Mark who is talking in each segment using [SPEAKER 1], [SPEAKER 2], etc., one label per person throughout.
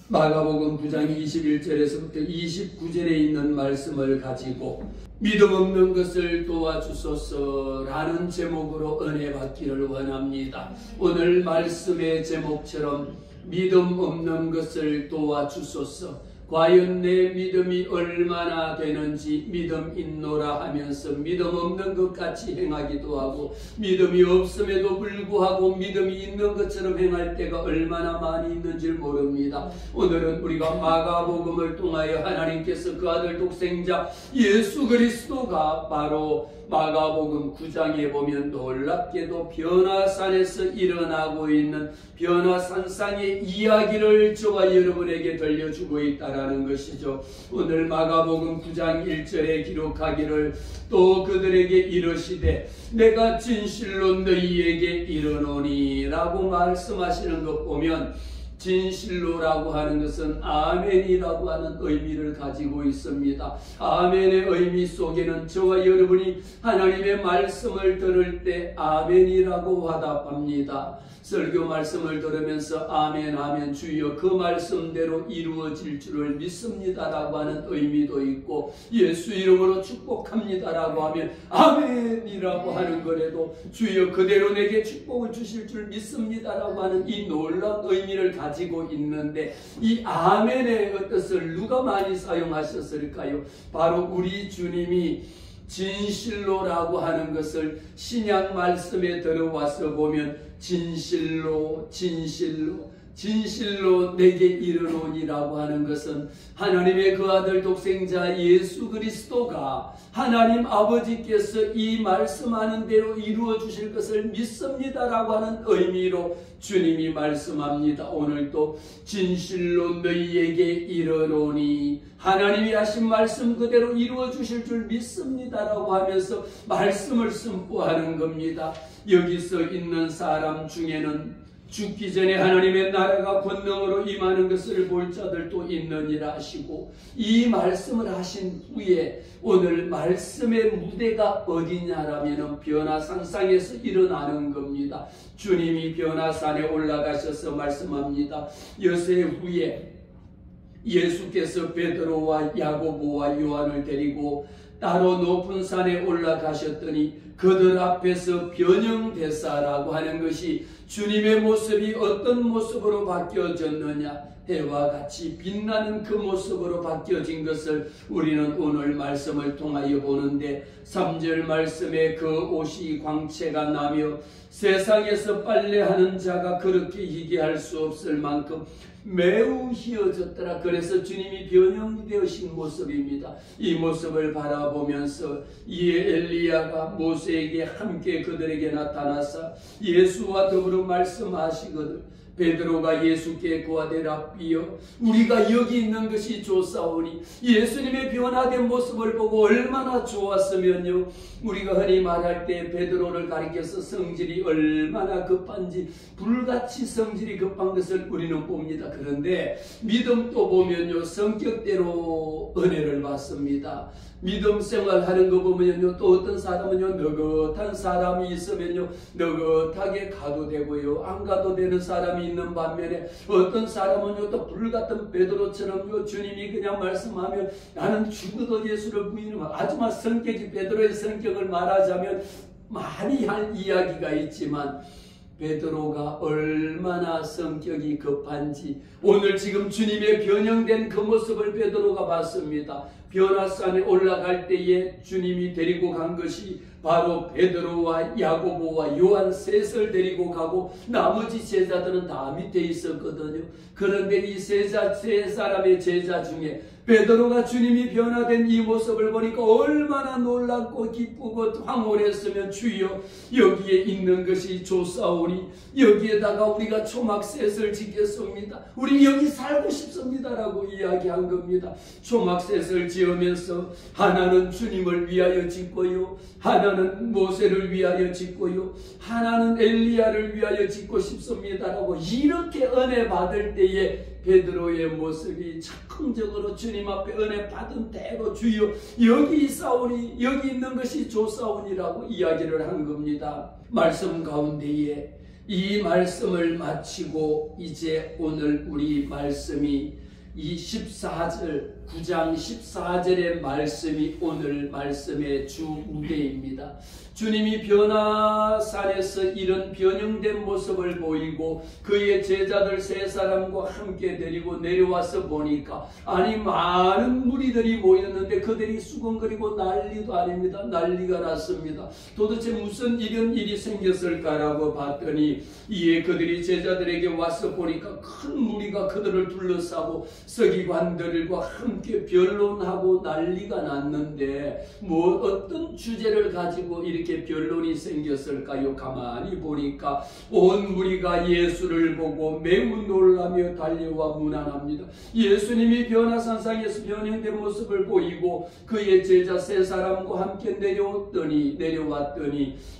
[SPEAKER 1] 마가복음 9장 21절에서부터 29절에 있는 말씀을 가지고 믿음 없는 것을 도와주소서라는 제목으로 은혜 받기를 원합니다. 오늘 말씀의 제목처럼 믿음 없는 것을 도와주소서. 과연 내 믿음이 얼마나 되는지 믿음 있노라 하면서 믿음 없는 것 같이 행하기도 하고 믿음이 없음에도 불구하고 믿음이 있는 것처럼 행할 때가 얼마나 많이 있는지 모릅니다. 오늘은 우리가 마가복음을 통하여 하나님께서 그 아들 독생자 예수 그리스도가 바로 마가복음 9장에 보면 놀랍게도 변화산에서 일어나고 있는 변화산상의 이야기를 저와 여러분에게 들려주고 있다라는 것이죠. 오늘 마가복음 9장 1절에 기록하기를 또 그들에게 이르시되 내가 진실로 너희에게 이르노니 라고 말씀하시는 것 보면 진실로라고 하는 것은 아멘이라고 하는 의미를 가지고 있습니다. 아멘의 의미 속에는 저와 여러분이 하나님의 말씀을 들을 때 아멘이라고 화답합니다. 설교 말씀을 들으면서 아멘 아멘 주여 그 말씀대로 이루어질 줄을 믿습니다라고 하는 의미도 있고 예수 이름으로 축복합니다라고 하면 아멘이라고 하는 거라도 주여 그대로 내게 축복을 주실 줄 믿습니다라고 하는 이 놀라운 의미를 가지고 있는데 이 아멘의 뜻을 누가 많이 사용하셨을까요? 바로 우리 주님이 진실로라고 하는 것을 신약 말씀에 들어와서 보면 진실로 내게 이르노니라고 하는 것은 하나님의 그 아들 독생자 예수 그리스도가 하나님 아버지께서 이 말씀하는 대로 이루어 주실 것을 믿습니다라고 하는 의미로 주님이 말씀합니다. 오늘도 진실로 너희에게 이르노니 하나님이 하신 말씀 그대로 이루어 주실 줄 믿습니다라고 하면서 말씀을 선포하는 겁니다. 여기서 있는 사람 중에는 죽기 전에 하나님의 나라가 권능으로 임하는 것을 볼 자들도 있느니라 하시고 이 말씀을 하신 후에 오늘 말씀의 무대가 어디냐라면 변화산상에서 일어나는 겁니다. 주님이 변화산에 올라가셔서 말씀합니다. 여세 후에 예수께서 베드로와 야고보와 요한을 데리고 따로 높은 산에 올라가셨더니 그들 앞에서 변형되사라고 하는 것이 주님의 모습이 어떤 모습으로 바뀌어졌느냐 해와 같이 빛나는 그 모습으로 바뀌어진 것을 우리는 오늘 말씀을 통하여 보는데 3절 말씀에 그 옷이 광채가 나며 세상에서 빨래하는 자가 그렇게 희귀할 수 없을 만큼 매우 희어졌더라. 그래서 주님이 변형되신 모습입니다. 이 모습을 바라보면서 이에 엘리야가 모세에게 함께 그들에게 나타나서 예수와 더불어 말씀하시거든 베드로가 예수께 구하되 랍비여 우리가 여기 있는 것이 좋사오니 예수님의 변화된 모습을 보고 얼마나 좋았으면요 우리가 흔히 말할 때 베드로를 가리켜서 성질이 얼마나 급한지 불같이 성질이 급한 것을 우리는 봅니다. 그런데 믿음도 보면요 성격대로 은혜를 받습니다. 믿음 생활하는 거 보면요 또 어떤 사람은요 느긋한 사람이 있으면요 느긋하게 가도 되고요 안 가도 되는 사람이 있는 반면에 어떤 사람은요 또 불같은 베드로처럼요 주님이 그냥 말씀하면 나는 죽어도 예수를 부인하고 아주만 성격이 베드로의 성격을 말하자면 많이 할 이야기가 있지만 베드로가 얼마나 성격이 급한지 오늘 지금 주님의 변형된 그 모습을 베드로가 봤습니다. 변화산에 올라갈 때에 주님이 데리고 간 것이 바로 베드로와 야고보와 요한 셋을 데리고 가고 나머지 제자들은 다 밑에 있었거든요. 그런데 이 세 사람의 제자 중에 베드로가 주님이 변화된 이 모습을 보니까 얼마나 놀랍고 기쁘고 황홀했으면 주여 여기에 있는 것이 좋사오니 여기에다가 우리가 초막셋을 짓겠습니다. 우리 여기 살고 싶습니다라고 이야기한 겁니다. 초막셋을 지으면서 하나는 주님을 위하여 짓고요 하나는 모세를 위하여 짓고요 하나는 엘리야를 위하여 짓고 싶습니다라고 이렇게 은혜 받을 때에 베드로의 모습이 적극적으로 주님 앞에 은혜 받은 대로 주여 여기 있사오니 여기 있는 것이 좋사오니라고 이야기를 한 겁니다. 말씀 가운데에 이 말씀을 마치고 이제 오늘 우리 말씀이 이 14절 9장 14절의 말씀이 오늘 말씀의 주 무대입니다. 주님이 변화산에서 이런 변형된 모습을 보이고 그의 제자들 세 사람과 함께 데리고 내려와서 보니까 아니 많은 무리들이 모였는데 그들이 수근거리고 난리도 아닙니다. 난리가 났습니다. 도대체 무슨 이런 일이 생겼을까라고 봤더니 이에 그들이 제자들에게 와서 보니까 큰 무리가 그들을 둘러싸고 서기관들과 함께 변론하고 난리가 났는데 뭐 어떤 주제를 가지고 이렇게 변론이 생겼을까요? 가만히 보니까 온 무리가 예수를 보고 매우 놀라며 달려와 문안합니다. 예수님이 변화산상에서 변형된 모습을 보이고 그의 제자 세 사람과 함께 내려왔더니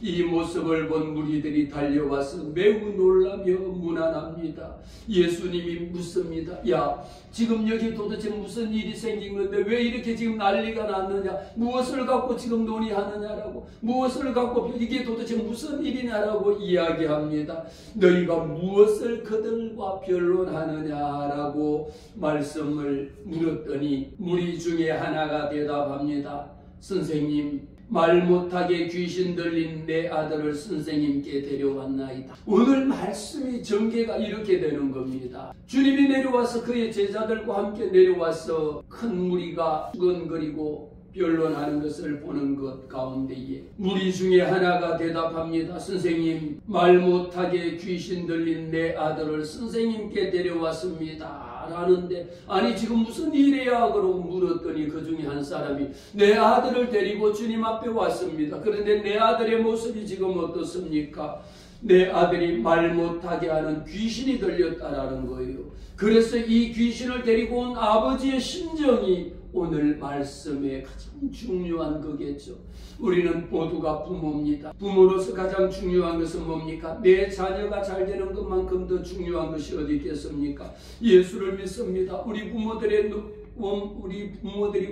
[SPEAKER 1] 이 모습을 본 무리들이 달려와서 매우 놀라며 문안합니다. 예수님이 묻습니다. 야, 지금 여기 도대체 무슨 일이 생긴 건데 왜 이렇게 지금 난리가 났느냐? 무엇을 갖고 지금 논의하느냐라고, 무엇을 갖고 이게 도대체 무슨 일이냐라고 이야기합니다. 너희가 무엇을 그들과 변론하느냐라고 말씀을 물었더니 무리 중에 하나가 대답합니다. 선생님, 말 못하게 귀신 들린 내 아들을 선생님께 데려왔나이다. 오늘 말씀이 전개가 이렇게 되는 겁니다. 주님이 내려와서 그의 제자들과 함께 내려와서 큰 무리가 수근거리고 변론하는 것을 보는 것 가운데에 무리 중에 하나가 대답합니다. 선생님, 말 못하게 귀신 들린 내 아들을 선생님께 데려왔습니다. 라는데 아니 지금 무슨 일이야? 그러고 물었더니 그 중에 한 사람이 내 아들을 데리고 주님 앞에 왔습니다. 그런데 내 아들의 모습이 지금 어떻습니까? 내 아들이 말 못하게 하는 귀신이 들렸다라는 거예요. 그래서 이 귀신을 데리고 온 아버지의 심정이 오늘 말씀의 가장 중요한 거겠죠. 우리는 모두가 부모입니다. 부모로서 가장 중요한 것은 뭡니까? 내 자녀가 잘 되는 것만큼 더 중요한 것이 어디 있겠습니까? 예수를 믿습니다. 우리 부모들이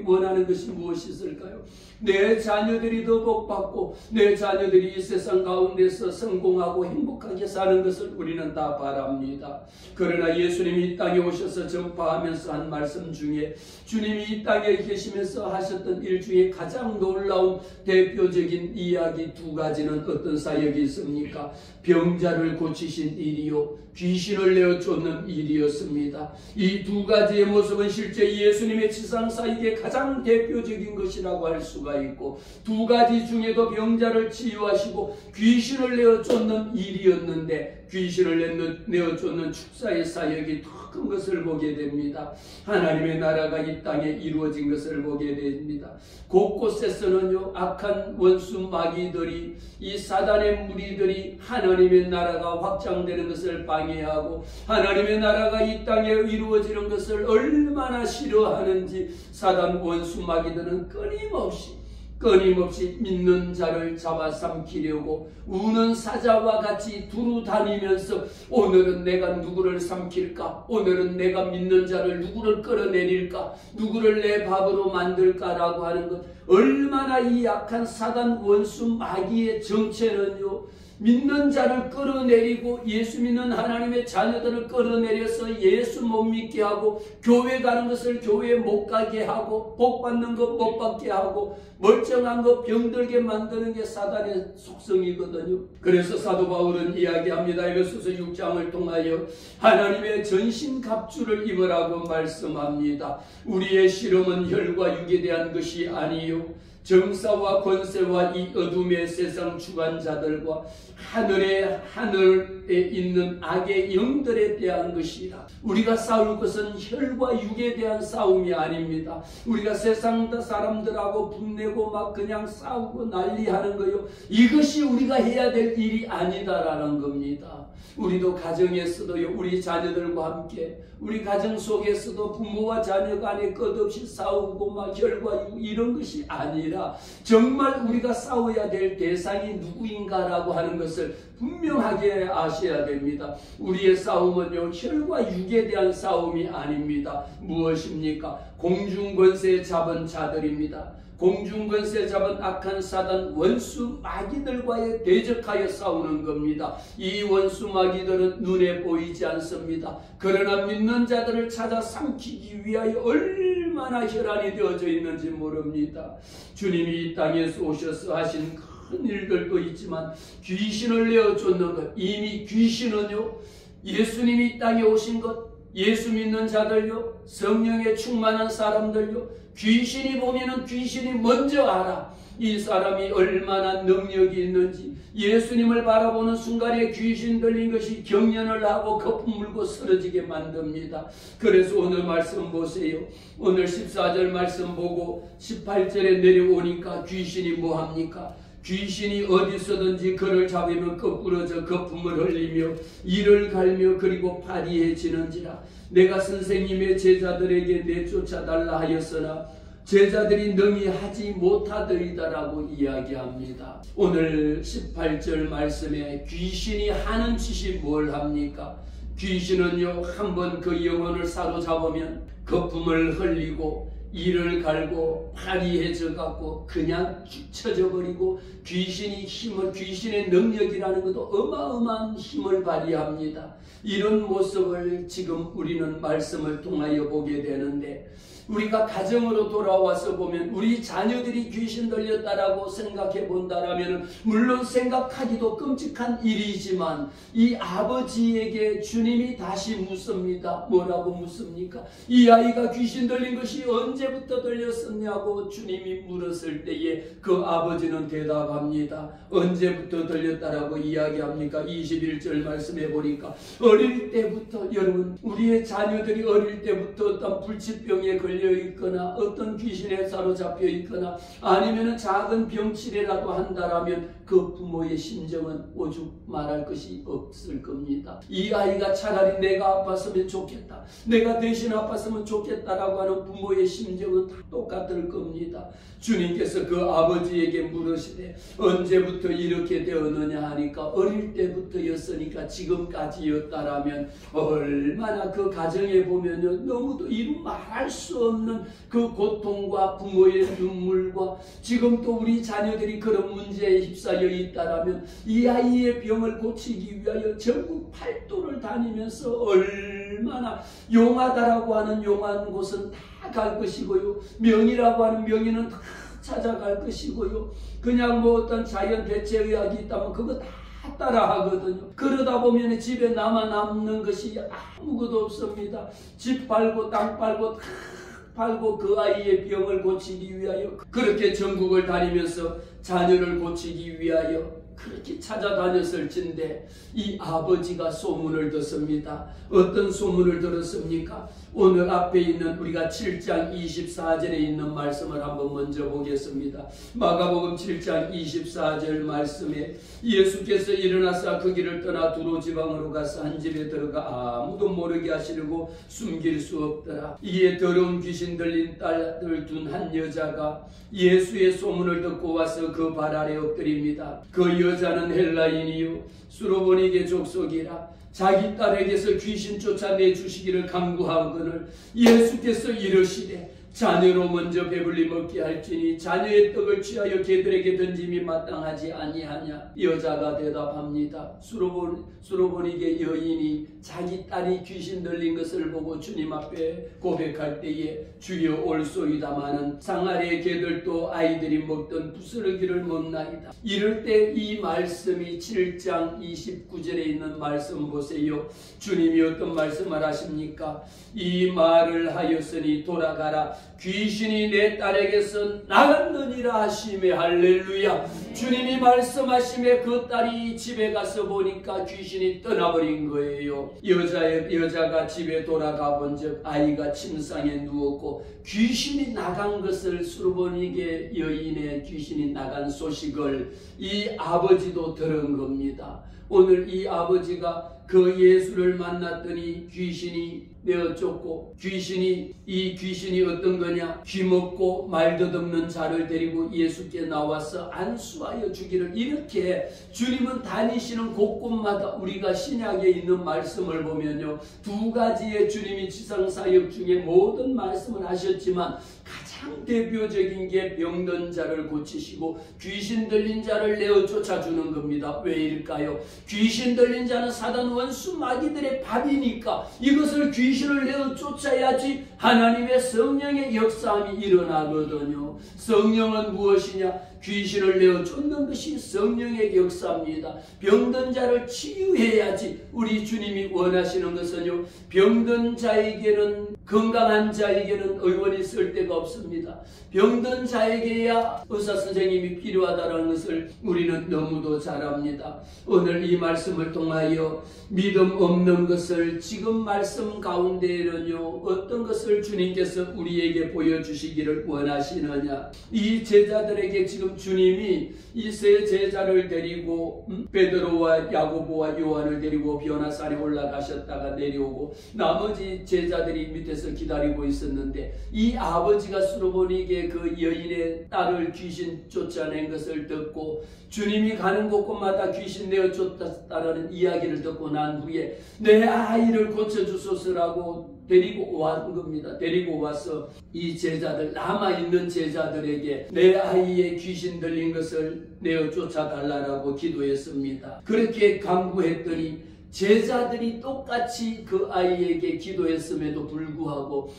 [SPEAKER 1] 원하는 것이 무엇이 있을까요? 내 자녀들이 더 복받고 내 자녀들이 이 세상 가운데서 성공하고 행복하게 사는 것을 우리는 다 바랍니다. 그러나 예수님이 이 땅에 오셔서 전파하면서 한 말씀 중에 주님이 이 땅에 계시면서 하셨던 일 중에 가장 놀라운 대표적인 이야기 두 가지는 어떤 사역이 있습니까? 병자를 고치신 일이요, 귀신을 내어 쫓는 일이었습니다. 이 두 가지의 모습은 실제 예수님의 지상사역의 가장 대표적인 것이라고 할 수가 있고, 두 가지 중에도 병자를 치유하시고 귀신을 내어 쫓는 일이었는데 귀신을 내어 쫓는 축사의 사역이 더 큰 것을 보게 됩니다. 하나님의 나라가 이 땅에 이루어진 것을 보게 됩니다. 곳곳에서는요, 악한 원수 마귀들이, 이 사단의 무리들이 하나님의 나라가 확장되는 것을 방해하고 하나님의 나라가 이 땅에 이루어지는 것을 얼마나 싫어하는지 사단 원수 마귀들은 끊임없이 믿는 자를 잡아삼키려고 우는 사자와 같이 두루 다니면서 오늘은 내가 누구를 삼킬까? 오늘은 내가 믿는 자를 누구를 끌어내릴까? 누구를 내 밥으로 만들까라고 하는 것, 얼마나 이 약한 사단 원수 마귀의 정체는요, 믿는 자를 끌어내리고 예수 믿는 하나님의 자녀들을 끌어내려서 예수 못 믿게 하고 교회 가는 것을 교회에 못 가게 하고 복 받는 것 못 받게 하고 멀쩡한 것 병들게 만드는 게 사단의 속성이거든요. 그래서 사도 바울은 이야기합니다. 에베소서 6장을 통하여 하나님의 전신갑주를 입으라고 말씀합니다. 우리의 실험은 혈과 육에 대한 것이 아니요 정사와 권세와 이 어둠의 세상 주관자들과 하늘에 있는 악의 영들에 대한 것이라. 우리가 싸울 것은 혈과 육에 대한 싸움이 아닙니다. 우리가 세상 사람들하고 분내고 막 그냥 싸우고 난리하는 거요, 이것이 우리가 해야 될 일이 아니다라는 겁니다. 우리도 가정에서도요, 우리 자녀들과 함께 우리 가정 속에서도 부모와 자녀 간에 끝없이 싸우고 막 혈과 육 이런 것이 아니라 정말 우리가 싸워야 될 대상이 누구인가라고 하는 것을 분명하게 아셔야 됩니다. 우리의 싸움은요, 혈과 육에 대한 싸움이 아닙니다. 무엇입니까? 공중권세 잡은 자들입니다. 공중권세 잡은 악한 사단 원수 마귀들과의 대적하여 싸우는 겁니다. 이 원수 마귀들은 눈에 보이지 않습니다. 그러나 믿는 자들을 찾아 삼키기 위하여 얼마나 혈안이 되어져 있는지 모릅니다. 주님이 이 땅에서 오셔서 하신 큰 일들도 있지만 귀신을 내어쫓는 것, 이미 귀신은요, 예수님이 이 땅에 오신 것, 예수 믿는 자들요, 성령에 충만한 사람들요, 귀신이 보면은 귀신이 먼저 알아. 이 사람이 얼마나 능력이 있는지. 예수님을 바라보는 순간에 귀신 들린 것이 경련을 하고 거품 물고 쓰러지게 만듭니다. 그래서 오늘 말씀 보세요. 오늘 14절 말씀 보고 18절에 내려오니까 귀신이 뭐합니까? 귀신이 어디서든지 그를 잡으면 거꾸러져 거품을 흘리며 이를 갈며 그리고 파리해지는지라. 내가 선생님의 제자들에게 내쫓아달라 하였으나 제자들이 능히 하지 못하더이다라고 이야기합니다. 오늘 18절 말씀에 귀신이 하는 짓이 뭘 합니까? 귀신은요, 한번 그 영혼을 사로잡으면 거품을 흘리고 이를 갈고 파리해져 갖고 그냥 뒤쳐져 버리고, 귀신의 능력이라는 것도 어마어마한 힘을 발휘합니다. 이런 모습을 지금 우리는 말씀을 통하여 보게 되는데, 우리가 가정으로 돌아와서 보면 우리 자녀들이 귀신 들렸다라고 생각해 본다라면 물론 생각하기도 끔찍한 일이지만 이 아버지에게 주님이 다시 묻습니다. 뭐라고 묻습니까? 이 아이가 귀신 들린 것이 언제부터 들렸었냐고 주님이 물었을 때에 그 아버지는 대답합니다. 언제부터 들렸다라고 이야기합니까? 21절 말씀해 보니까 어릴 때부터, 여러분, 우리의 자녀들이 어릴 때부터 어떤 불치병에 걸려 있거나 어떤 귀신에 사로잡혀 있거나 아니면 작은 병치레라도 한다라면 그 부모의 심정은 오죽 말할 것이 없을 겁니다. 이 아이가 차라리 내가 아팠으면 좋겠다, 내가 대신 아팠으면 좋겠다라고 하는 부모의 심정은 다 똑같을 겁니다. 주님께서 그 아버지에게 물으시되 언제부터 이렇게 되었느냐 하니까 어릴 때부터였으니까 지금까지였다라면 얼마나 그 가정에 보면요, 너무도 이루 말할 수 없는 그 고통과 부모의 눈물과 지금 또 우리 자녀들이 그런 문제에 휩싸여 있다라면 이 아이의 병을 고치기 위하여 전국 팔도를 다니면서 얼마나 용하다라고 하는 용한 곳은 다 갈 것이고요, 명이라고 하는 명의는 다 찾아갈 것이고요, 그냥 뭐 어떤 자연 대체의학이 있다면 그거 다 따라하거든요. 그러다 보면 집에 남는 것이 아무것도 없습니다. 집 팔고 땅 팔고 다 팔고 그 아이의 병을 고치기 위하여 그렇게 전국을 다니면서 자녀를 고치기 위하여 그렇게 찾아다녔을진데 이 아버지가 소문을 듣습니다. 어떤 소문을 들었습니까? 오늘 앞에 있는 우리가 7장 24절에 있는 말씀을 한번 먼저 보겠습니다. 마가복음 7장 24절 말씀에 예수께서 일어나사 그 길을 떠나 두로 지방으로 가서 한 집에 들어가 아무도 모르게 하시려고 숨길 수 없더라. 이에 더러운 귀신 들린 딸을 둔 한 여자가 예수의 소문을 듣고 와서 그 발 아래 엎드립니다. 그 여자는 헬라인이요 수로보니게 족속이라. 자기 딸에게서 귀신 쫓아내 주시기를 간구하거늘 예수께서 이르시되 자녀로 먼저 배불리 먹게 할지니 자녀의 떡을 취하여 개들에게 던짐이 마땅하지 아니하냐. 여자가 대답합니다. 수로보니게 여인이 자기 딸이 귀신 들린 것을 보고 주님 앞에 고백할 때에 주여 올소이다마는 상아리의 개들도 아이들이 먹던 부스러기를 먹나이다. 이럴 때 이 말씀이 7장 29절에 있는 말씀 보세요. 주님이 어떤 말씀을 하십니까? 이 말을 하였으니 돌아가라, 귀신이 내 딸에게서 나갔느니라 하시매. 할렐루야. 주님이 말씀하시매 그 딸이 집에 가서 보니까 귀신이 떠나버린 거예요. 여자가 집에 돌아가 본즉 아이가 침상에 누웠고 귀신이 나간 것을, 수로보니게 여인의 귀신이 나간 소식을 이 아버지도 들은 겁니다. 오늘 이 아버지가 그 예수를 만났더니 귀신이 내어 쫓고 이 귀신이 어떤 거냐? 귀먹고 말 더듬는 자를 데리고 예수께 나와서 안수하여 주기를. 이렇게 주님은 다니시는 곳곳마다 우리가 신약에 있는 말씀을 보면요, 두 가지의 주님이 지상사역 중에 모든 말씀을 하셨지만 가장 대표적인 게 병든 자를 고치시고 귀신 들린 자를 내어 쫓아주는 겁니다. 왜일까요? 귀신 들린 자는 사단 원수 마귀들의 밥이니까 이것을 귀신을 내어 쫓아야지 하나님의 성령의 역사함이 일어나거든요. 성령은 무엇이냐? 귀신을 내어 쫓는 것이 성령의 역사입니다. 병든 자를 치유해야지. 우리 주님이 원하시는 것은요, 병든 자에게는, 건강한 자에게는 의원이 쓸 데가 없습니다. 병든 자에게야 의사 선생님이 필요하다는 것을 우리는 너무도 잘 압니다. 오늘 이 말씀을 통하여 믿음 없는 것을 지금 말씀 가운데에는요, 어떤 것을 주님께서 우리에게 보여주시기를 원하시느냐? 이 제자들에게 지금 주님이 이 세 제자를 데리고 베드로와 야고보와 요한을 데리고 변화산에 올라가셨다가 내려오고 나머지 제자들이 밑에서 기다리고 있었는데, 이 아버지가 수로보니게 그 여인의 딸을 귀신 쫓아낸 것을 듣고 주님이 가는 곳곳마다 귀신 내어 쫓았다는 이야기를 듣고 난 후에 내 아이를 고쳐주소서라고 데리고 온 겁니다. 데리고 와서 이 제자들, 남아있는 제자들에게 내 아이의 귀신 들린 것을 내어 쫓아달라고 기도했습니다. 그렇게 간구했더니 제자들이 똑같이 그 아이에게 기도했음에도 불구하고,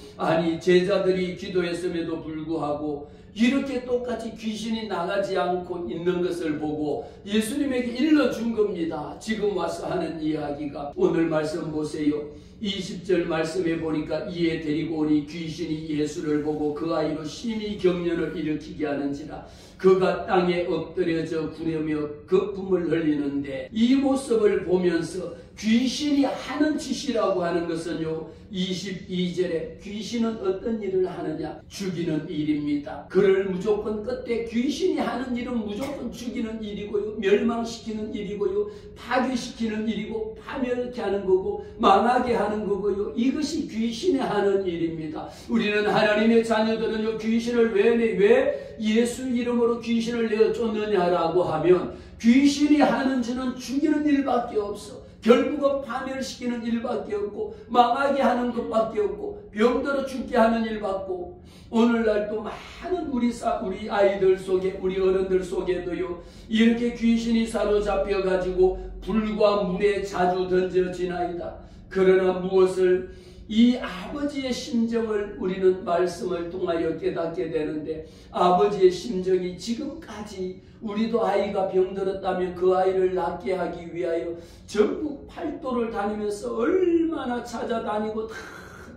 [SPEAKER 1] 제자들이 기도했음에도 불구하고 이렇게 똑같이 귀신이 나가지 않고 있는 것을 보고 예수님에게 일러준 겁니다. 지금 와서 하는 이야기가, 오늘 말씀 보세요. 20절 말씀에 보니까 이에 데리고 오니 귀신이 예수를 보고 그 아이로 심히 경련을 일으키게 하는지라 그가 땅에 엎드려져 구려며 거품을 흘리는데, 이 모습을 보면서 귀신이 하는 짓이라고 하는 것은요, 22절에 귀신은 어떤 일을 하느냐? 죽이는 일입니다. 그를 무조건 끝에 귀신이 하는 일은 무조건 죽이는 일이고요, 멸망시키는 일이고요, 파괴시키는 일이고, 파멸케 하는 거고, 망하게 하는 거고요. 이것이 귀신이 하는 일입니다. 우리는 하나님의 자녀들은요, 귀신을 왜 예수 이름으로 귀신을 내어 쫓느냐라고 하면 귀신이 하는 짓은 죽이는 일밖에 없어. 결국은 파멸시키는 일밖에 없고, 망하게 하는 것밖에 없고, 병들어 죽게 하는 일밖에 없고, 오늘날도 많은 우리 아이들 속에, 우리 어른들 속에도요, 이렇게 귀신이 사로잡혀 가지고 불과 물에 자주 던져지나이다. 그러나 무엇을, 이 아버지의 심정을 우리는 말씀을 통하여 깨닫게 되는데, 아버지의 심정이 지금까지 우리도 아이가 병들었다면 그 아이를 낫게 하기 위하여 전국 팔도를 다니면서 얼마나 찾아다니고 다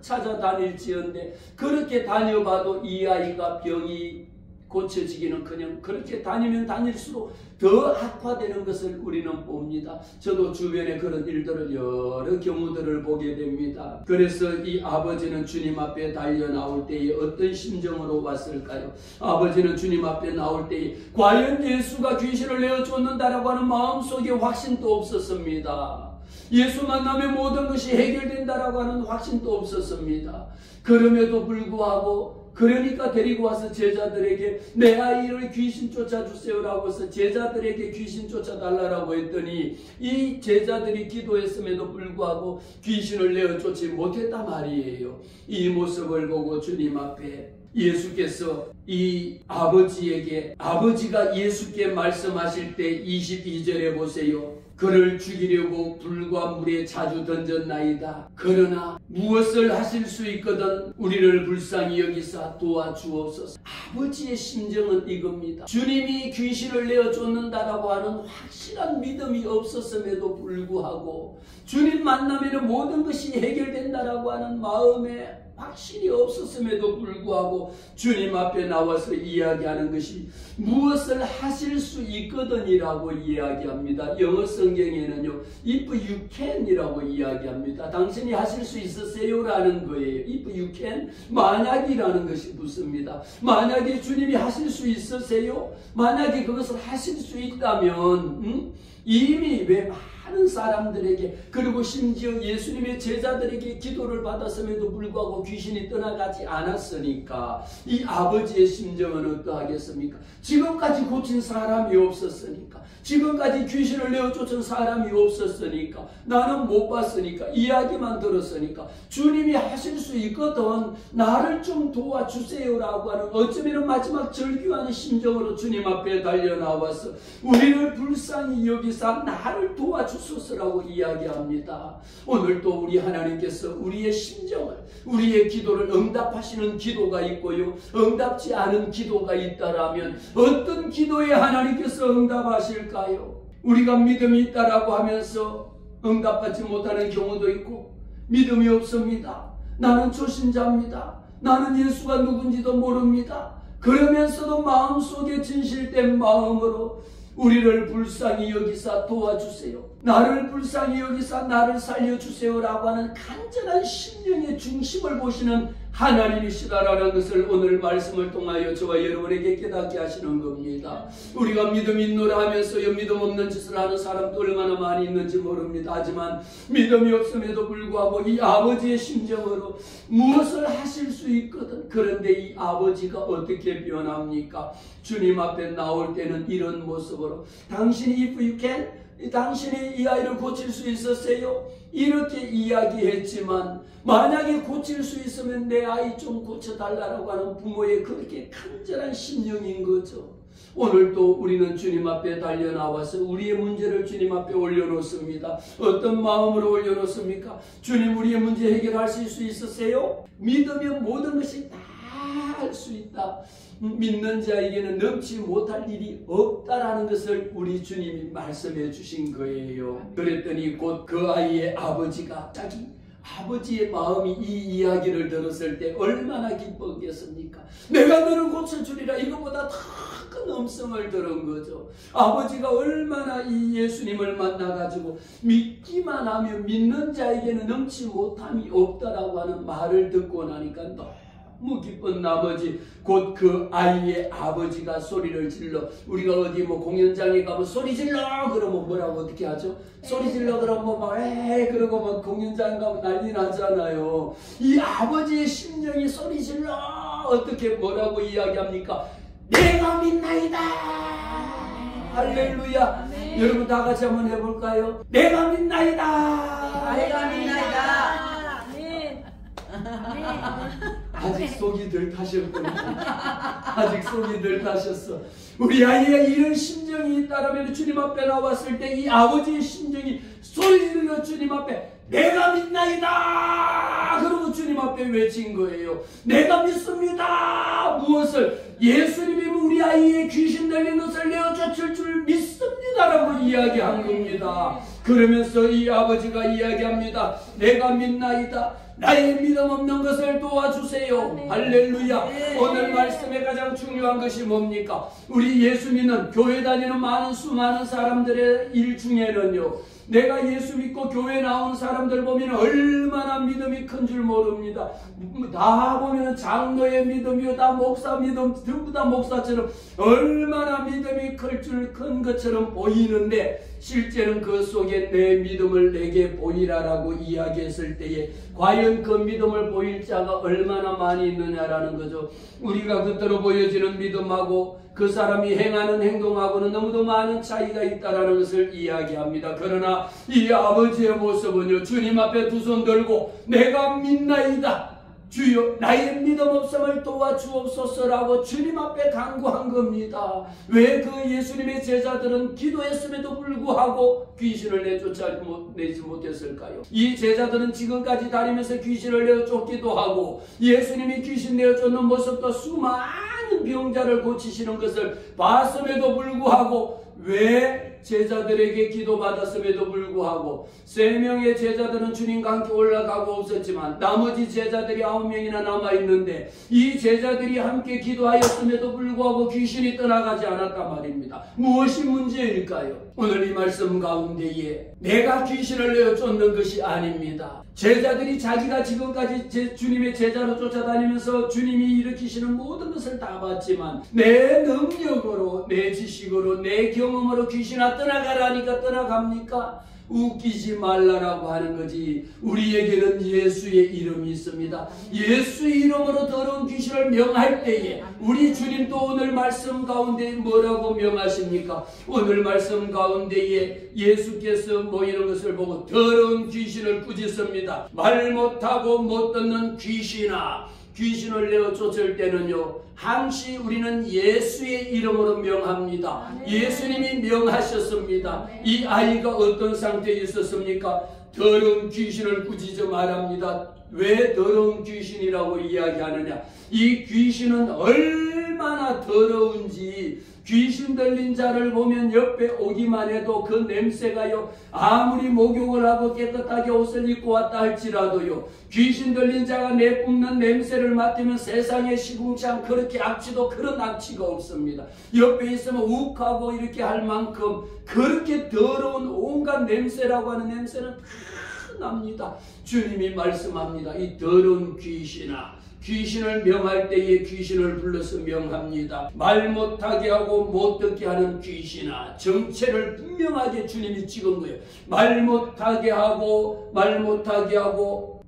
[SPEAKER 1] 찾아다닐지언데, 그렇게 다녀봐도 이 아이가 병이 고쳐지기는커녕 그렇게 다니면 다닐수록 더 악화되는 것을 우리는 봅니다. 저도 주변에 그런 일들을, 여러 경우들을 보게 됩니다. 그래서 이 아버지는 주님 앞에 달려 나올 때에 어떤 심정으로 왔을까요? 아버지는 주님 앞에 나올 때에 과연 예수가 귀신을 내어 쫓는다라고 하는 마음속에 확신도 없었습니다. 예수 만나면 모든 것이 해결된다라고 하는 확신도 없었습니다. 그럼에도 불구하고, 그러니까 데리고 와서 제자들에게 내 아이를 귀신 쫓아주세요라고 해서 제자들에게 귀신 쫓아달라고 했더니, 이 제자들이 기도했음에도 불구하고 귀신을 내어 쫓지 못했단 말이에요. 이 모습을 보고 주님 앞에 예수께서 이 아버지에게, 아버지가 예수께 말씀하실 때 22절에 보세요. 그를 죽이려고 불과 물에 자주 던졌나이다. 그러나 무엇을 하실 수 있거든 우리를 불쌍히 여기사 도와주옵소서. 아버지의 심정은 이겁니다. 주님이 귀신을 내어 쫓는다라고 하는 확실한 믿음이 없었음에도 불구하고, 주님 만나면 모든 것이 해결된다라고 하는 마음에 확신이 없었음에도 불구하고 주님 앞에 나와서 이야기하는 것이 무엇을 하실 수 있거든이라고 이야기합니다. 영어 성경에는요, if you can이라고 이야기합니다. 당신이 하실 수 있으세요라는 거예요. if you can, 만약이라는 것이 붙습니다. 만약에 주님이 하실 수 있으세요? 만약에 그것을 하실 수 있다면 이미 왜 많은 사람들에게, 그리고 심지어 예수님의 제자들에게 기도를 받았음에도 불구하고 귀신이 떠나가지 않았으니까 이 아버지의 심정은 어떠하겠습니까? 지금까지 고친 사람이 없었으니까, 지금까지 귀신을 내어쫓은 사람이 없었으니까, 나는 못 봤으니까, 이야기만 들었으니까 주님이 하실 수 있거든, 나를 좀 도와주세요라고 하는, 어쩌면 마지막 절규하는 심정으로 주님 앞에 달려나와서 우리를 불쌍히 여기사 나를 도와주소서라고 이야기합니다. 오늘도 우리 하나님께서 우리의 심정을, 우리의 기도를 응답하시는 기도가 있고요, 응답지 않은 기도가 있다라면 어떤 기도에 하나님께서 응답하실까요? 우리가 믿음이 있다라고 하면서 응답받지 못하는 경우도 있고, 믿음이 없습니다, 나는 초신자입니다, 나는 예수가 누군지도 모릅니다, 그러면서도 마음속에 진실된 마음으로 우리를 불쌍히 여기사 도와주세요, 나를 불쌍히 여기사 나를 살려주세요라고 하는 간절한 심령의 중심을 보시는 하나님이시다라는 것을 오늘 말씀을 통하여 저와 여러분에게 깨닫게 하시는 겁니다. 우리가 믿음 있노라 하면서요, 믿음 없는 짓을 하는 사람도 얼마나 많이 있는지 모릅니다. 하지만 믿음이 없음에도 불구하고 이 아버지의 심정으로 무엇을 하실 수 있거든. 그런데 이 아버지가 어떻게 변합니까? 주님 앞에 나올 때는 이런 모습으로, 당신이 if you can, 당신이 이 아이를 고칠 수 있었어요? 이렇게 이야기했지만, 만약에 고칠 수 있으면 내 아이 좀 고쳐달라고 하는 부모의 그렇게 간절한 심령인 거죠. 오늘도 우리는 주님 앞에 달려나와서 우리의 문제를 주님 앞에 올려놓습니다. 어떤 마음으로 올려놓습니까? 주님, 우리의 문제 해결할 수 있으세요? 믿으면 모든 것이 다 할 수 있다. 믿는 자에게는 넘지 못할 일이 없다라는 것을 우리 주님이 말씀해 주신 거예요. 그랬더니 곧 그 아이의 아버지가, 자기 아버지의 마음이 이 이야기를 들었을 때 얼마나 기뻤겠습니까? 내가 너를 고쳐주리라, 이것보다 더 큰 음성을 들은 거죠. 아버지가 얼마나 이 예수님을 만나가지고 믿기만 하면 믿는 자에게는 넘지 못함이 없다라고 하는 말을 듣고 나니까 너무 기쁜 나머지 곧 그 아이의 아버지가 소리를 질러, 우리가 어디 뭐 공연장에 가면 소리 질러 그러면 뭐라고 어떻게 하죠? 소리 질러 그러면 막 에이 그러고 막 공연장 가면 난리 나잖아요. 이 아버지의 심정이 소리 질러 어떻게 뭐라고 이야기합니까? 내가 믿나이다. 할렐루야. 아멘. 여러분 다 같이 한번 해볼까요? 내가 믿나이다.
[SPEAKER 2] 내가 믿나이다.
[SPEAKER 1] 아직 속이 덜 타셨구나. 아직 속이 덜 타셨어. 우리 아이가 이런 심정이 있다라면 주님 앞에 나왔을 때 이 아버지의 심정이 소리 질러 주님 앞에 내가 믿나이다. 그러고 주님 앞에 외친 거예요. 내가 믿습니다. 무엇을? 예수님이 우리 아이의 귀신 들린 것을 내어쫓을 줄 믿습니다라고 이야기한 겁니다. 그러면서 이 아버지가 이야기합니다. 내가 믿나이다. 나의 믿음 없는 것을 도와주세요. 네. 할렐루야. 네. 오늘 말씀에 가장 중요한 것이 뭡니까? 우리 예수 믿는 교회 다니는 수많은 사람들의 일 중에는요, 내가 예수 믿고 교회 나온 사람들 보면 얼마나 믿음이 큰 줄 모릅니다. 다 보면 장로의 믿음이요, 다 목사 믿음, 전부 다 목사처럼 얼마나 믿음이 큰 것처럼 보이는데, 실제는 그 속에 내 믿음을 내게 보이라라고 이야기했을 때에 과연 그 믿음을 보일 자가 얼마나 많이 있느냐라는 거죠. 우리가 겉으로 보여지는 믿음하고 그 사람이 행하는 행동하고는 너무도 많은 차이가 있다라는 것을 이야기합니다. 그러나 이 아버지의 모습은요, 주님 앞에 두 손 들고 내가 믿나이다. 주여 나의 믿음 없음을 도와주옵소서라고 주님 앞에 간구한 겁니다. 왜 그 예수님의 제자들은 기도했음에도 불구하고 귀신을 내지 못했을까요? 이 제자들은 지금까지 다니면서 귀신을 내쫓기도 하고 예수님이 귀신 내쫓는 모습도 수많은 병자를 고치시는 것을 봤음에도 불구하고 왜 제자들에게 기도받았음에도 불구하고 3명의 제자들은 주님과 함께 올라가고 없었지만 나머지 제자들이 9명이나 남아있는데 이 제자들이 함께 기도하였음에도 불구하고 귀신이 떠나가지 않았단 말입니다. 무엇이 문제일까요? 오늘 이 말씀 가운데에 내가 귀신을 내쫓는 것이 아닙니다. 제자들이 자기가 지금까지 주님의 제자로 쫓아다니면서 주님이 일으키시는 모든 것을 다 봤지만 내 능력으로, 내 지식으로, 내 경험으로 귀신아 떠나가라니까 떠나갑니까? 웃기지 말라라고 하는 거지. 우리에게는 예수의 이름이 있습니다. 예수의 이름으로 더러운 귀신을 명할 때에 우리 주님도 오늘 말씀 가운데 뭐라고 명하십니까? 오늘 말씀 가운데에 예수께서 모이는 것을 보고 더러운 귀신을 꾸짖습니다. 말 못하고 못 듣는 귀신아, 귀신을 내어 쫓을 때는요, 항시 우리는 예수의 이름으로 명합니다. 예수님이 명하셨습니다. 이 아이가 어떤 상태에 있었습니까? 더러운 귀신을 꾸짖어 말합니다. 왜 더러운 귀신이라고 이야기하느냐? 이 귀신은 얼마나 더러운지 귀신 들린 자를 보면 옆에 오기만 해도 그 냄새가요, 아무리 목욕을 하고 깨끗하게 옷을 입고 왔다 할지라도요, 귀신 들린 자가 내뿜는 냄새를 맡으면 세상에 시궁창 그렇게 악취도 그런 악취가 없습니다. 옆에 있으면 욱하고 이렇게 할 만큼 그렇게 더러운 온갖 냄새라고 하는 냄새는 다 납니다. 주님이 말씀합니다. 이 더러운 귀신아, 귀신을 명할 때에 귀신을 불러서 명합니다. 말 못하게 하고 못 듣게 하는 귀신아, 정체를 분명하게 주님이 찍은 거예요. 말 못하게 하고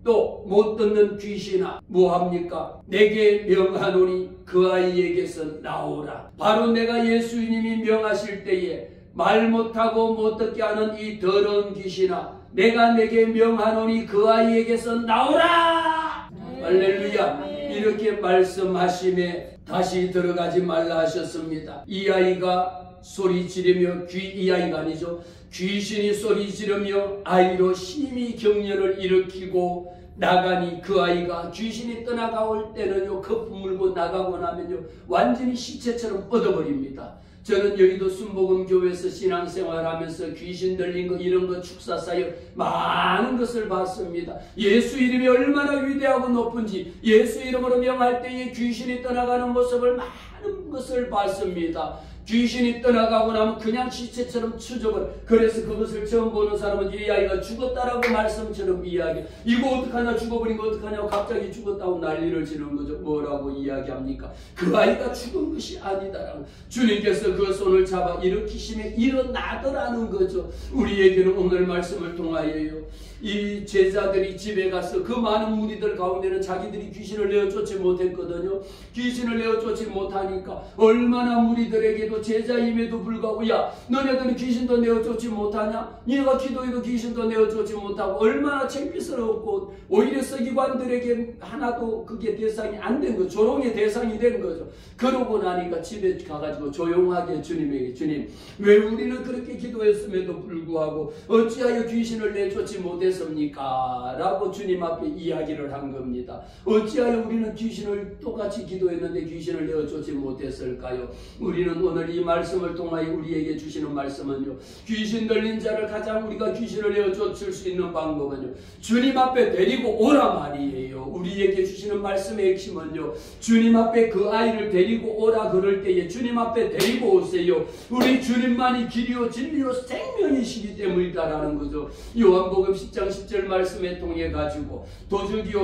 [SPEAKER 1] 또 못 듣는 귀신아, 뭐합니까? 내게 명하노니 그 아이에게서 나오라. 바로 내가 예수님이 명하실 때에 말 못하고 못 듣게 하는 이 더러운 귀신아, 내가 내게 명하노니 그 아이에게서 나오라. 할렐루야. 이렇게 말씀하심에 다시 들어가지 말라 하셨습니다. 이 아이가 소리 지르며 이 아이가 아니죠. 귀신이 소리 지르며 아이로 심히 경련을 일으키고 나가니 그 아이가 귀신이 떠나가올 때는요, 거품 물고 나가고 나면요, 완전히 시체처럼 뻗어버립니다. 저는 여의도 순복음교회에서 신앙생활하면서 귀신 들린 거 이런 거 축사사역 많은 것을 봤습니다. 예수 이름이 얼마나 위대하고 높은지 예수 이름으로 명할 때에 귀신이 떠나가는 모습을 많은 것을 봤습니다. 귀신이 떠나가고 나면 그냥 시체처럼 추적을. 그래서 그것을 처음 보는 사람은 이 아이가 죽었다라고 말씀처럼 이야기. 이거 어떡하냐, 죽어버린 거 어떡하냐고 갑자기 죽었다고 난리를 지는 거죠. 뭐라고 이야기합니까? 그 아이가 죽은 것이 아니다라고. 주님께서 그 손을 잡아 일으키심에 일어나더라는 거죠. 우리에게는 오늘 말씀을 통하여요, 이 제자들이 집에 가서 그 많은 무리들 가운데는 자기들이 귀신을 내어쫓지 못했거든요. 귀신을 내어쫓지 못하니까 얼마나 무리들에게도 제자임에도 불구하고, 야, 너네들은 귀신도 내어쫓지 못하냐? 네가 기도해도 귀신도 내어쫓지 못하고 얼마나 창피스럽고, 오히려 서기관들에게 하나도 그게 대상이 안 된 거죠. 조롱의 대상이 된 거죠. 그러고 나니까 집에 가가지고 조용하게 주님에게, 주님, 왜 우리는 그렇게 기도했음에도 불구하고 어찌하여 귀신을 내쫓지 못했습니까? 라고 주님 앞에 이야기를 한 겁니다. 어찌하여 우리는 귀신을 똑같이 기도했는데 귀신을 내어쫓지 못했을까요? 우리는 오늘 이 말씀을 통하여 우리에게 주시는 말씀은요, 귀신 들린 자를 가장 우리가 귀신을 내어쫓을 수 있는 방법은요, 주님 앞에 데리고 오라 말이에요. 우리에게 주시는 말씀의 핵심은요, 주님 앞에 그 아이를 데리고 오라 그럴 때에 주님 앞에 데리고 오세요. 우리 주님만이 길이요 진리요 생명이시기 때문이다라는 거죠. 요한복음 10장 10절 말씀에 통해 가지고 도둑이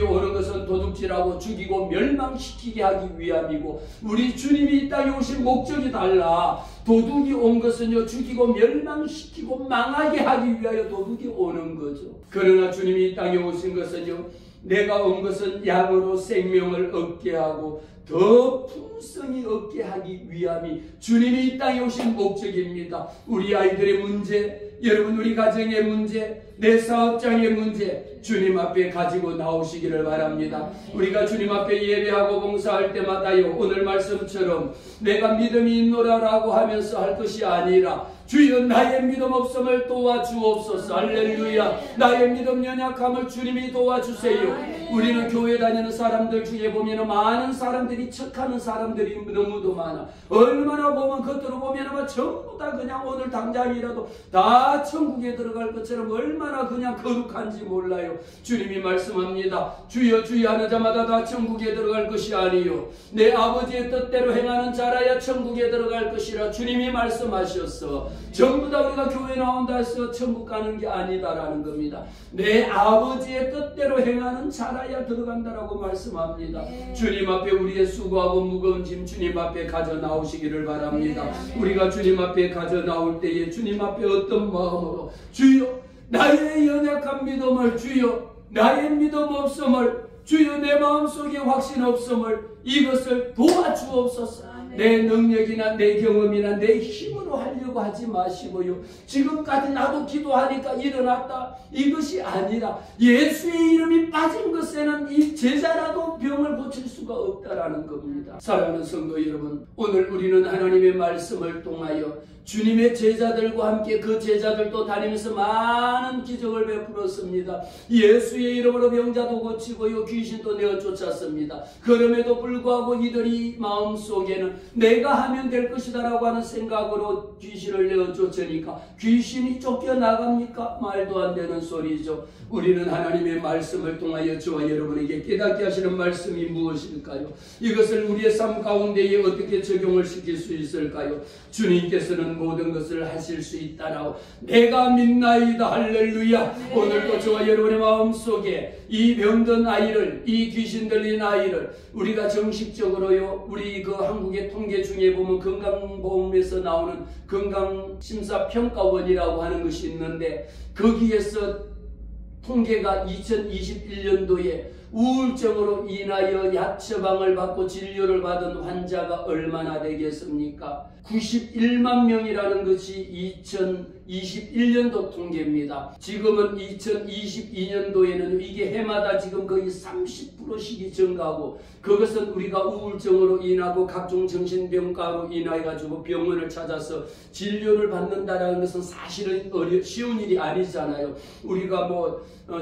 [SPEAKER 1] 오는 것은 도둑질하고 죽이고 멸망시키게 하기 위함이고, 우리 주님이 이 땅에 오신 목적이 달라. 도둑이 온 것은요, 죽이고 멸망시키고 망하게 하기 위하여 도둑이 오는 거죠. 그러나 주님이 이 땅에 오신 것은요, 내가 온 것은 양으로 생명을 얻게 하고 더 풍성히 얻게 하기 위함이 주님이 이 땅에 오신 목적입니다. 우리 아이들의 문제, 여러분 우리 가정의 문제, 내 사업장의 문제 주님 앞에 가지고 나오시기를 바랍니다. 우리가 주님 앞에 예배하고 봉사할 때마다요, 오늘 말씀처럼 내가 믿음이 있노라라고 하면서 할 것이 아니라, 주여 나의 믿음 없음을 도와주옵소서. 할렐루야. 나의 믿음 연약함을 주님이 도와주세요. 우리는 교회 다니는 사람들 중에 보면 많은 사람들이, 척하는 사람들이 너무도 많아. 얼마나 보면 겉으로 보면 전부 다 그냥 오늘 당장이라도 다 천국에 들어갈 것처럼 얼마나 그냥 거룩한지 몰라요. 주님이 말씀합니다. 주여 주여 하는 자마다 다 천국에 들어갈 것이 아니요, 내 아버지의 뜻대로 행하는 자라야 천국에 들어갈 것이라 주님이 말씀하셨어. 전부 다 우리가 교회 나온다 해서 천국 가는 게 아니다라는 겁니다. 내 아버지의 뜻대로 행하는 자라야 들어간다라고 말씀합니다. 주님 앞에 우리의 수고하고 무거운 짐 주님 앞에 가져 나오시기를 바랍니다. 우리가 주님 앞에 가져 나올 때에 주님 앞에 어떤 마음으로 주여 나의 연약한 믿음을 주여 나의 믿음 없음을 주여 내 마음속에 확신 없음을 이것을 도와주옵소서. 내 능력이나 내 경험이나 내 힘으로 하려고 하지 마시고요. 지금까지 나도 기도하니까 일어났다. 이것이 아니라 예수의 이름이 빠진 것에는 이 제자라도 병을 고칠 수가 없다라는 겁니다. 사랑하는 성도 여러분, 오늘 우리는 하나님의 말씀을 통하여 주님의 제자들과 함께 그 제자들도 다니면서 많은 기적을 베풀었습니다. 예수의 이름으로 병자도 고치고요, 귀신도 내어 쫓았습니다. 그럼에도 불구하고 이들이 마음속에는 내가 하면 될 것이다 라고 하는 생각으로 귀신을 내어 쫓으니까 귀신이 쫓겨나갑니까? 말도 안 되는 소리죠. 우리는 하나님의 말씀을 통하여 저와 여러분에게 깨닫게 하시는 말씀이 무엇일까요? 이것을 우리의 삶 가운데에 어떻게 적용을 시킬 수 있을까요? 주님께서는 모든 것을 하실 수 있다라고 내가 믿나이다. 할렐루야. 오늘도 저와 여러분의 마음속에 이 병든 아이를, 이 귀신 들린 아이를 우리가 정식적으로요, 우리 그 한국의 통계 중에 보면 건강보험에서 나오는 건강심사평가원이라고 하는 것이 있는데 거기에서 통계가 2021년도에 우울증으로 인하여 약 처방을 받고 진료를 받은 환자가 얼마나 되겠습니까? 91만 명이라는 것이 2021년도 통계입니다. 지금은 2022년도에는 이게 해마다 지금 거의 30%씩이 증가하고, 그것은 우리가 우울증으로 인하고 각종 정신병가로 인해 가지고 병원을 찾아서 진료를 받는다는 것은 사실은 쉬운 일이 아니잖아요. 우리가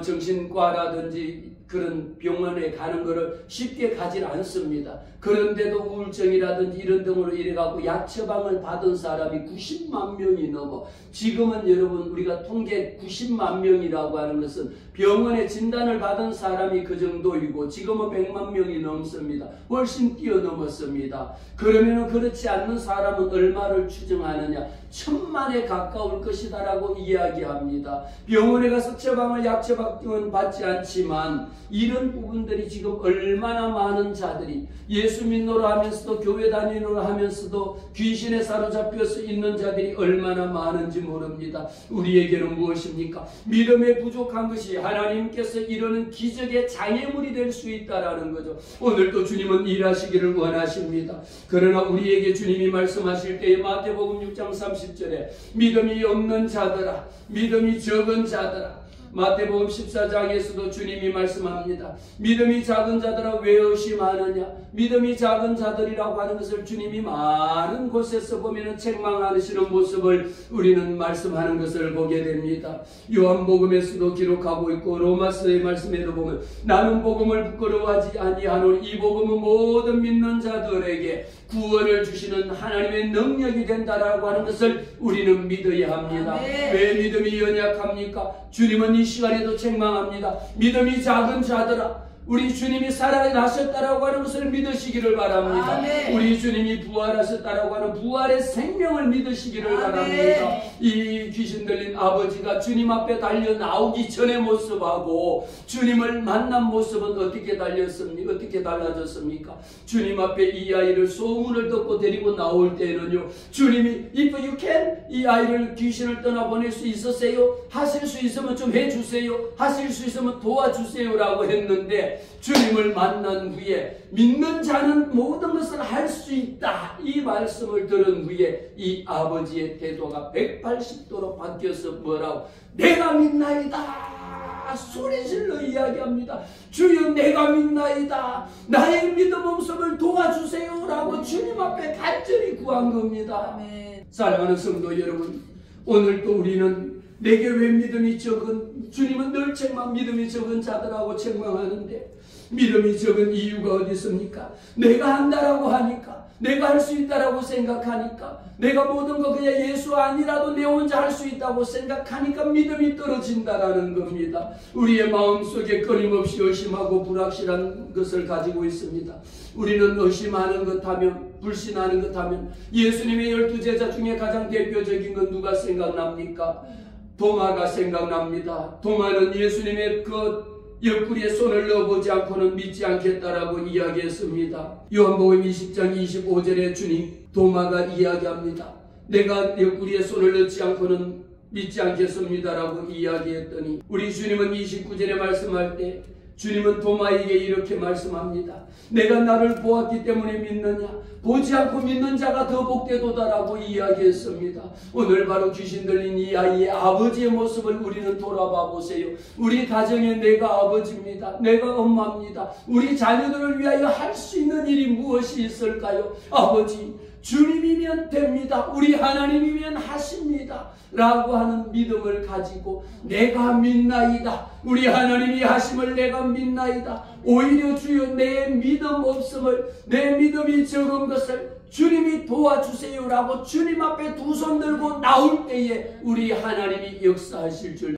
[SPEAKER 1] 정신과라든지 그런 병원에 가는 것을 쉽게 가지 않습니다. 그런데도 우울증이라든지 이런 등으로 이래갖고 약 처방을 받은 사람이 90만 명이 넘어. 지금은 여러분 우리가 통계 90만 명이라고 하는 것은 병원에 진단을 받은 사람이 그 정도이고 지금은 100만 명이 넘습니다. 훨씬 뛰어넘었습니다. 그러면 그렇지 않는 사람은 얼마를 추정하느냐? 1000만에 가까울 것이다 라고 이야기합니다. 병원에 가서 처방을 약 처방은 받지 않지만 이런 부분들이 지금 얼마나 많은 자들이 예수 믿노라 하면서도 교회 다니노라 하면서도 귀신에 사로잡혀서 있는 자들이 얼마나 많은지 모릅니다. 우리에게는 무엇입니까? 믿음에 부족한 것이 하나님께서 이루는 기적의 장애물이 될 수 있다라는 거죠. 오늘도 주님은 일하시기를 원하십니다. 그러나 우리에게 주님이 말씀하실 때에 마태복음 6장 30절에 믿음이 없는 자들아, 믿음이 적은 자들아, 마태복음 14장에서도 주님이 말씀합니다. 믿음이 작은 자들아 왜 의심하느냐? 믿음이 작은 자들이라고 하는 것을 주님이 많은 곳에서 보면 책망하시는 모습을 우리는 말씀하는 것을 보게 됩니다. 요한복음에서도 기록하고 있고 로마서의 말씀에도 보면 나는 복음을 부끄러워하지 아니하노니 이 복음은 모든 믿는 자들에게 구원을 주시는 하나님의 능력이 된다라고 하는 것을 우리는 믿어야 합니다. 왜 믿음이 연약합니까? 주님은 이 시간에도 책망합니다. 믿음이 작은 자들아, 우리 주님이 살아나셨다라고 하는 것을 믿으시기를 바랍니다. 아멘. 우리 주님이 부활하셨다라고 하는 부활의 생명을 믿으시기를 아멘. 바랍니다. 이 귀신 들린 아버지가 주님 앞에 달려 나오기 전의 모습하고 주님을 만난 모습은 어떻게 달렸습니까? 어떻게 달라졌습니까? 주님 앞에 이 아이를 소문을 듣고 데리고 나올 때는요, 주님이 if you can, 이 아이를 귀신을 떠나보낼 수 있으세요? 하실 수 있으면 좀 해주세요. 하실 수 있으면 도와주세요 라고 했는데 주님을 만난 후에 믿는 자는 모든 것을 할 수 있다, 이 말씀을 들은 후에 이 아버지의 태도가 180도로 바뀌어서 뭐라고? 내가 믿나이다 소리질러 이야기합니다. 주여 내가 믿나이다, 나의 믿음 없음을 도와주세요 라고 주님 앞에 간절히 구한 겁니다. 아멘. 사랑하는 성도 여러분, 오늘도 우리는 내게 왜 믿음이 적은, 주님은 늘 책망, 믿음이 적은 자들하고 책망하는데 믿음이 적은 이유가 어디 있습니까? 내가 한다라고 하니까, 내가 할 수 있다라고 생각하니까, 내가 모든 거 그냥 예수 아니라도 내 혼자 할 수 있다고 생각하니까 믿음이 떨어진다라는 겁니다. 우리의 마음속에 끊임없이 의심하고 불확실한 것을 가지고 있습니다. 우리는 의심하는 것 하면, 불신하는 것 하면 예수님의 12제자 중에 가장 대표적인 건 누가 생각납니까? 도마가 생각납니다. 도마는 예수님의 그 옆구리에 손을 넣어보지 않고는 믿지 않겠다라고 이야기했습니다. 요한복음 20장 25절에 주님 도마가 이야기합니다. 내가 옆구리에 손을 넣지 않고는 믿지 않겠습니다라고 이야기했더니 우리 주님은 29절에 말씀할 때 주님은 도마에게 이렇게 말씀합니다. 내가 나를 보았기 때문에 믿느냐? 보지 않고 믿는 자가 더 복되도다라고 이야기했습니다. 오늘 바로 귀신 들린 이 아이의 아버지의 모습을 우리는 돌아봐 보세요. 우리 가정에 내가 아버지입니다. 내가 엄마입니다. 우리 자녀들을 위하여 할 수 있는 일이 무엇이 있을까요? 아버지, 주님이면 됩니다. 우리 하나님이면 하십니다. 라고 하는 믿음을 가지고 내가 믿나이다. 우리 하나님이 하심을 내가 믿나이다. 오히려 주여 내 믿음 없음을, 내 믿음이 적은 것을 주님이 도와주세요라고 주님 앞에 두 손 들고 나올 때에 우리 하나님이 역사하실 줄